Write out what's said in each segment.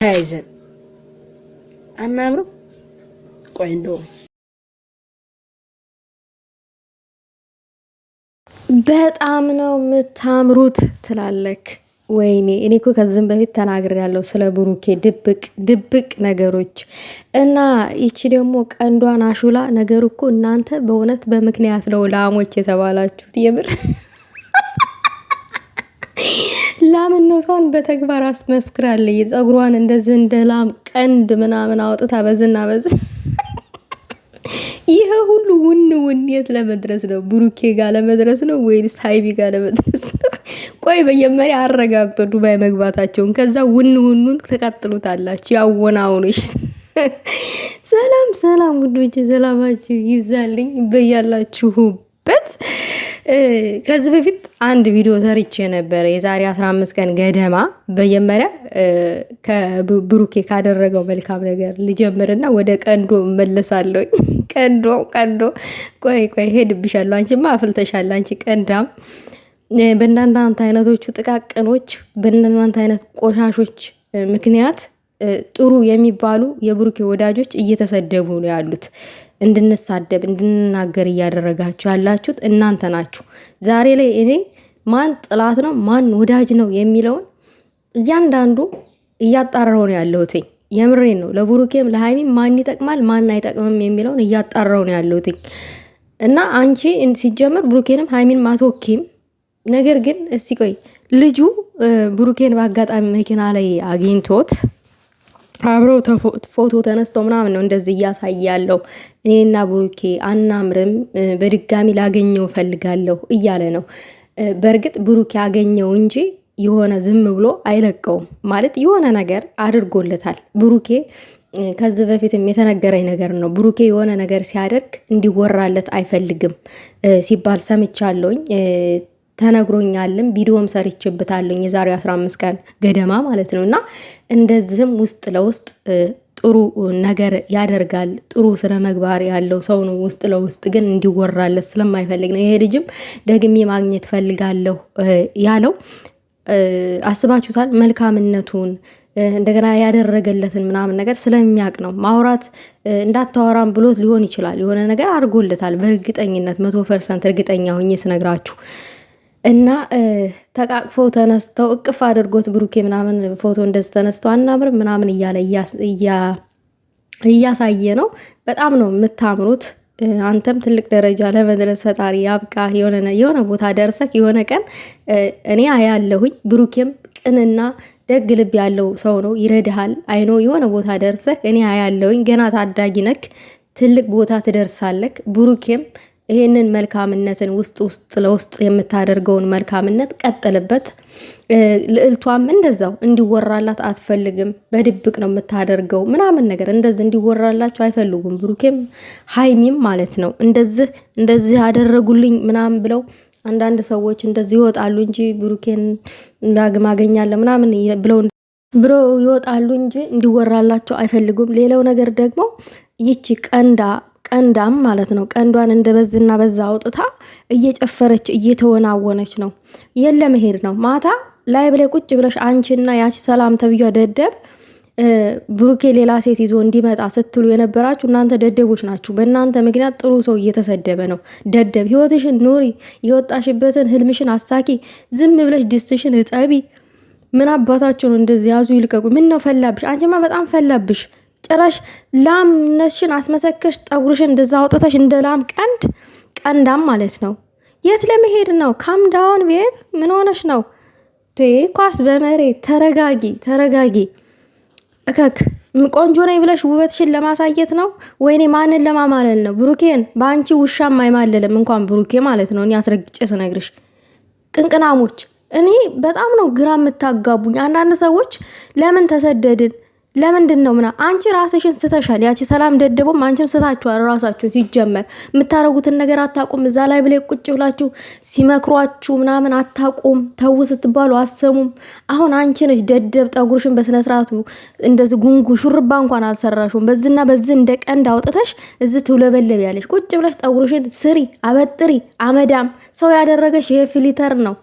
ተያይዘን አናምርም? ቆይ እንደው በጣም ነው የምታምሩት ትላለክ። ወይኔ እኔ እኮ ከዚህም በፊት ተናግሬያለሁ ስለ ብሩኬ ድብቅ ነገሮች እና ይቺ ደግሞ ቀንዷን አሹላ ነገር እኮ እናንተ በእውነት በምክንያት ነው ላሞች የተባላችሁት። የምር ላምነቷን በተግባር አስመስክራለች። የጸጉሯን እንደዚህ እንደ ላም ቀንድ ምናምን አውጥታ በዝና በዝ ይሄ ሁሉ ውን የት ለመድረስ ነው? ብሩኬ ጋር ለመድረስ ነው ወይስ ሃይሚ ጋር ለመድረስ ነው? ቆይ መጀመሪያ አረጋግጦ ዱባይ መግባታቸውን ከዛ ውኑን ተቀጥሉታላችሁ። ያወናውኑሽ። ሰላም ውዶቼ፣ ሰላማችሁ ይብዛልኝ በያላችሁበት። ከዚህ በፊት አንድ ቪዲዮ ሰርቼ ነበረ የዛሬ 15 ቀን ገደማ። በመጀመሪያ ከብሩኬ ካደረገው መልካም ነገር ልጀምርና ወደ ቀንዶ መለሳለሁ። ቀንዶ ቆይ ሄድብሻለሁ። አንቺማ አፍልተሻል። አንቺ ቀንዳም በእናንተ አይነቶቹ ጥቃቅኖች በእናንተ አይነት ቆሻሾች ምክንያት ጥሩ የሚባሉ የብሩኬ ወዳጆች እየተሰደቡ ነው ያሉት። እንድንሳደብ እንድንናገር እያደረጋችሁ ያላችሁት እናንተ ናችሁ። ዛሬ ላይ እኔ ማን ጥላት ነው ማን ወዳጅ ነው የሚለውን እያንዳንዱ እያጣራው ነው ያለሁትኝ። የምሬን ነው። ለብሩኬም ለሃይሚም ማን ይጠቅማል ማን አይጠቅምም የሚለውን እያጣራው ነው ያለሁትኝ። እና አንቺ ሲጀምር ብሩኬንም ሃይሚን ማትወኪም። ነገር ግን እስቲ ቆይ ልጁ ብሩኬን በአጋጣሚ መኪና ላይ አግኝቶት አብረው ፎቶ ተነስተው ምናምን ነው እንደዚህ እያሳያለሁ። እኔና ብሩኬ አናምርም፣ በድጋሚ ላገኘው ፈልጋለሁ እያለ ነው። በእርግጥ ብሩኬ አገኘው እንጂ የሆነ ዝም ብሎ አይለቀውም ማለት የሆነ ነገር አድርጎለታል። ብሩኬ ከዚህ በፊትም የተነገረኝ ነገር ነው። ብሩኬ የሆነ ነገር ሲያደርግ እንዲወራለት አይፈልግም ሲባል ሰምቻለሁኝ። ተነግሮኛልም ቪዲዮም ሰርችብታለኝ የዛሬ 15 ቀን ገደማ ማለት ነው። እና እንደዚህም ውስጥ ለውስጥ ጥሩ ነገር ያደርጋል። ጥሩ ስነ ምግባር ያለው ሰው ነው። ውስጥ ለውስጥ ግን እንዲወራለት ስለማይፈልግ ነው። ይሄ ልጅም ደግሜ ማግኘት ፈልጋለሁ ያለው አስባችሁታል? መልካምነቱን እንደገና ያደረገለትን ምናምን ነገር ስለሚያውቅ ነው። ማውራት እንዳታወራም ብሎት ሊሆን ይችላል። የሆነ ነገር አድርጎለታል በእርግጠኝነት 100% እርግጠኛ ሆኜ ስነግራችሁ እና ተቃቅፈው ተነስተው እቅፍ አድርጎት ብሩኬ ምናምን ፎቶ እንደዚህ ተነስተው አናምርም ምናምን እያለ እያሳየ ነው። በጣም ነው የምታምሩት። አንተም ትልቅ ደረጃ ለመድረስ ፈጣሪ ያብቃ። የሆነ ቦታ ደርሰክ የሆነ ቀን እኔ አያለሁኝ። ብሩኬም ቅንና ደግ ልብ ያለው ሰው ነው፣ ይረዳሃል። አይኖ የሆነ ቦታ ደርሰክ እኔ አያለሁኝ። ገና ታዳጊ ነክ፣ ትልቅ ቦታ ትደርሳለክ። ብሩኬም ይሄንን መልካምነትን ውስጥ ለውስጥ የምታደርገውን መልካምነት ቀጥልበት። ልዕልቷም እንደዛው እንዲወራላት አትፈልግም። በድብቅ ነው የምታደርገው ምናምን ነገር እንደዚህ እንዲወራላቸው አይፈልጉም። ብሩኬም ሃይሚም ማለት ነው። እንደዚህ አደረጉልኝ ምናምን ብለው አንዳንድ ሰዎች እንደዚህ ይወጣሉ እንጂ ብሩኬን ዳግም አገኛለሁ ምናምን ብለው ይወጣሉ እንጂ እንዲወራላቸው አይፈልጉም። ሌላው ነገር ደግሞ ይቺ ቀንዳም ማለት ነው። ቀንዷን እንደበዝና በዛ አውጥታ እየጨፈረች እየተወናወነች ነው። የለመሄድ ነው። ማታ ላይ ብለ ቁጭ ብለሽ አንቺና ያቺ ሰላም ተብያ ደደብ ብሩኬ ሌላ ሴት ይዞ እንዲመጣ ስትሉ የነበራችሁ እናንተ ደደቦች ናችሁ። በእናንተ ምክንያት ጥሩ ሰው እየተሰደበ ነው። ደደብ ህይወትሽን ኑሪ፣ የወጣሽበትን ህልምሽን አሳኪ። ዝም ብለሽ ድስትሽን እጠቢ። ምን አባታችሁ ነው እንደዚህ ያዙ ይልቀቁ። ምን ነው ፈላብሽ? አንቺማ በጣም ፈላብሽ። ጭራሽ ላም ነሽን አስመሰከሽ። ጠጉርሽን እንደዛ አውጥተሽ እንደ ላም ቀንዳም ማለት ነው። የት ለመሄድ ነው? ካም ዳውን ቤብ። ምን ሆነሽ ነው? ኳስ በመሬት ተረጋጊ። እከክ ቆንጆ ነኝ ብለሽ ውበትሽን ለማሳየት ነው ወይኔ ማንን ለማማለል ነው? ብሩኬን በአንቺ ውሻም አይማለልም እንኳን ብሩኬ ማለት ነው። እኔ አስረግጬ ስነግርሽ ቅንቅናሞች፣ እኔ በጣም ነው ግራ የምታጋቡኝ። አንዳንድ ሰዎች ለምን ተሰደድን ለምንድን ነው አንቺ ራስሽን ስተሻል። ያቺ ሰላም ደደቦም አንቺም ስታችኋል ራሳችሁን። ሲጀመር የምታረጉትን ነገር አታቁም። እዛ ላይ ብለ ቁጭ ብላችሁ ሲመክሯችሁ ምናምን አታቁም። ተው ስትባሉ አሰሙም። አሁን አንቺ ነሽ ደደብ ጠጉርሽን በስነስርዓቱ እንደዚህ ጉንጉ ሹርባ እንኳን አልሰራሽም። በዝና በዚህ እንደ ቀንድ አውጥተሽ እዚህ ትውለበለብ ያለሽ ቁጭ ብለሽ ጠጉርሽን ስሪ አበጥሪ። አመዳም ሰው ያደረገሽ ይሄ ፊሊተር ነው።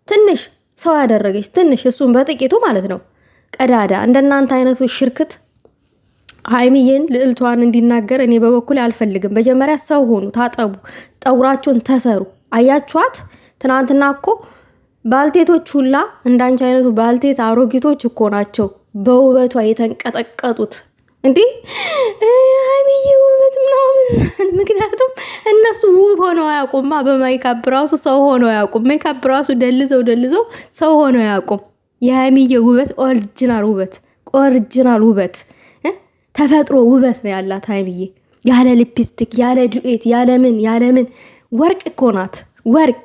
ትንሽ ሰው ያደረገሽ ትንሽ፣ እሱም በጥቂቱ ማለት ነው። ቀዳዳ እንደናንተ አይነቱ ሽርክት ሀይሚዬን ልዕልቷን እንዲናገር እኔ በበኩል አልፈልግም። መጀመሪያ ሰው ሆኑ፣ ታጠቡ፣ ጠጉራችሁን ተሰሩ። አያችኋት? ትናንትና እኮ ባልቴቶች ሁላ እንዳንቺ አይነቱ ባልቴት አሮጊቶች እኮ ናቸው በውበቷ የተንቀጠቀጡት። እንዲህ ሀይሚዬ ውበት ምናምን። ምክንያቱም እነሱ ውብ ሆነው አያውቁማ። በሜካፕ ራሱ ሰው ሆነው አያውቁም። ሜካፕ ራሱ ደልዘው ሰው ሆነው አያውቁም። የሀይሚዬ ውበት ኦሪጂናል ውበት ተፈጥሮ ውበት ነው ያላት ሀይሚዬ። ያለ ሊፕስቲክ፣ ያለ ዱኤት፣ ያለምን ወርቅ እኮ ናት። ወርቅ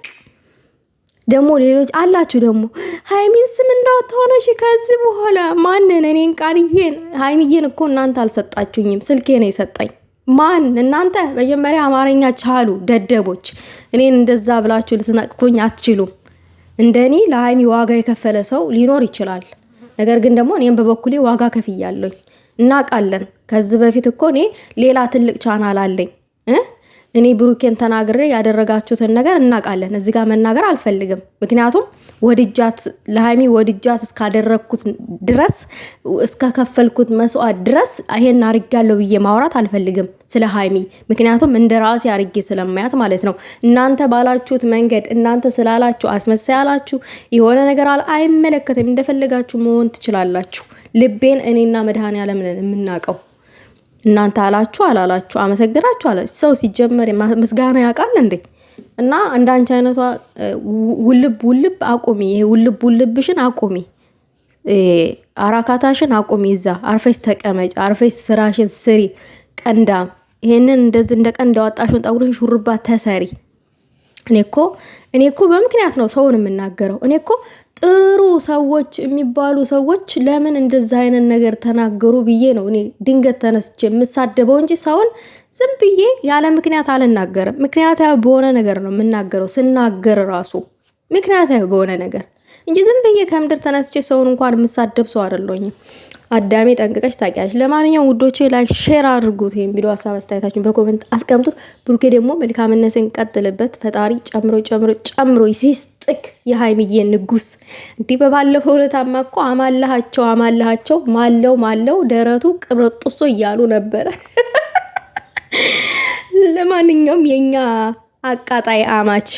ደግሞ ሌሎች አላችሁ ደግሞ ሀይሚን ስም እንዳወጣው እሺ። ከዚህ በኋላ ማንን? እኔን ቃልዬን ሀይሚዬን እኮ እናንተ አልሰጣችሁኝም። ስልኬ ነው የሰጠኝ። ማን? እናንተ። መጀመሪያ አማርኛ ቻሉ ደደቦች። እኔን እንደዛ ብላችሁ ልትነቅኩኝ አትችሉም። እንደኔ ለሀይሚ ዋጋ የከፈለ ሰው ሊኖር ይችላል። ነገር ግን ደግሞ እኔም በበኩሌ ዋጋ ከፍያለሁ። እናውቃለን። ከዚህ በፊት እኮ እኔ ሌላ ትልቅ ቻናል አለኝ። እኔ ብሩኬን ተናግሬ ያደረጋችሁትን ነገር እናውቃለን። እዚህ ጋር መናገር አልፈልግም። ምክንያቱም ለሀይሚ ወድጃት እስካደረግኩት ድረስ እስከከፈልኩት መስዋዕት ድረስ ይሄን አርጋለሁ ብዬ ማውራት አልፈልግም ስለ ሀይሚ። ምክንያቱም እንደ ራሴ አርጌ ስለማያት ማለት ነው። እናንተ ባላችሁት መንገድ እናንተ ስላላችሁ አስመሳያላችሁ የሆነ ነገር አይመለከትም። እንደፈለጋችሁ መሆን ትችላላችሁ። ልቤን እኔና መድኃኔዓለም ነን የምናውቀው። እናንተ አላችሁ አላላችሁ አመሰግናችሁ አላችሁ። ሰው ሲጀመር ምስጋና ያውቃል እንዴ? እና እንዳንቺ አይነቷ ውልብ አቁሚ። ይሄ ውልብሽን አቁሚ። አራካታሽን አቁሚ። እዛ አርፈሽ ተቀመጭ። አርፈሽ ስራሽን ስሪ። ቀንዳም ይሄንን እንደዚህ እንደ ቀንድ ያወጣሽውን ጠጉርሽን ሹርባ ተሰሪ። እኔ እኮ በምክንያት ነው ሰውን የምናገረው። እኔ እኮ ጥሩ ሰዎች የሚባሉ ሰዎች ለምን እንደዛ አይነት ነገር ተናገሩ ብዬ ነው እኔ ድንገት ተነስቼ የምሳደበው እንጂ ሰውን ዝም ብዬ ያለ ምክንያት አልናገርም። ምክንያታዊ በሆነ ነገር ነው የምናገረው። ስናገር ራሱ ምክንያታዊ በሆነ ነገር እንጂ ዝም ብዬ ከምድር ተነስቼ ሰውን እንኳን የምሳደብ ሰው አይደለሁኝም። አዳሜ ጠንቅቀሽ ታውቂያለሽ። ለማንኛውም ውዶቼ ላይክ ሼር አድርጉት። ይሄን ቪዲዮ ሀሳብ አስተያየታችሁን በኮሜንት አስቀምጡት። ብሩኬ ደግሞ መልካምነትን ቀጥልበት። ፈጣሪ ጨምሮ ይስጥክ። የሀይሚዬ ንጉስ እንዲህ በባለፈው ዕለታማ እኮ አማላሃቸው ማለው ደረቱ ቅብርጥሶ እያሉ ነበረ። ለማንኛውም የኛ አቃጣይ አማች